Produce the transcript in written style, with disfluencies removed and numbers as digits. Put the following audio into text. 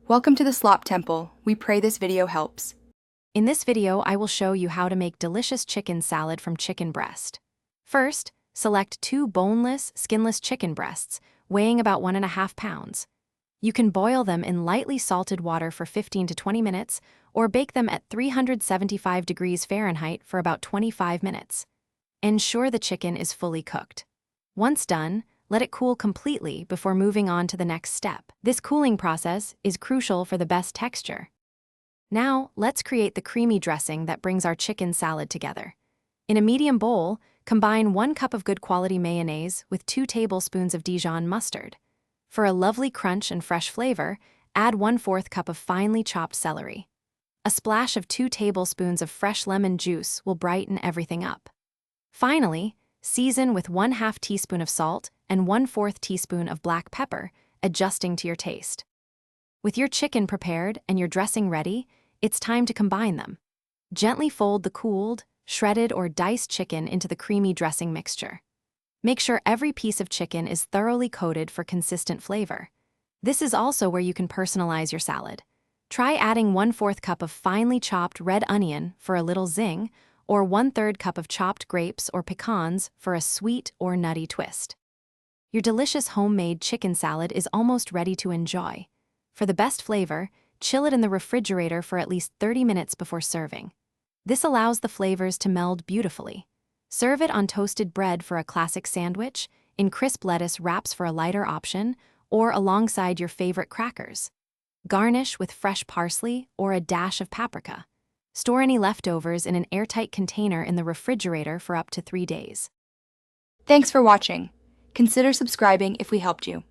Welcome to the Slop Temple. We pray this video helps. In this video, I will show you how to make delicious chicken salad from chicken breast. First, select 2 boneless, skinless chicken breasts, weighing about 1.5 pounds. You can boil them in lightly salted water for 15 to 20 minutes, or bake them at 375 degrees Fahrenheit for about 25 minutes. Ensure the chicken is fully cooked. Once done, let it cool completely before moving on to the next step. This cooling process is crucial for the best texture. Now, let's create the creamy dressing that brings our chicken salad together. In a medium bowl, combine 1 cup of good quality mayonnaise with 2 tablespoons of Dijon mustard. For a lovely crunch and fresh flavor, add 1/4 cup of finely chopped celery. A splash of 2 tablespoons of fresh lemon juice will brighten everything up. Finally, season with 1/2 teaspoon of salt and 1/4 teaspoon of black pepper, adjusting to your taste. With your chicken prepared and your dressing ready, it's time to combine them. Gently fold the cooled, shredded, or diced chicken into the creamy dressing mixture. Make sure every piece of chicken is thoroughly coated for consistent flavor. This is also where you can personalize your salad. Try adding 1/4 cup of finely chopped red onion for a little zing, or 1/3 cup of chopped grapes or pecans for a sweet or nutty twist. Your delicious homemade chicken salad is almost ready to enjoy. For the best flavor, chill it in the refrigerator for at least 30 minutes before serving. This allows the flavors to meld beautifully. Serve it on toasted bread for a classic sandwich, in crisp lettuce wraps for a lighter option, or alongside your favorite crackers. Garnish with fresh parsley or a dash of paprika. Store any leftovers in an airtight container in the refrigerator for up to 3 days. Thanks for watching. Consider subscribing if we helped you.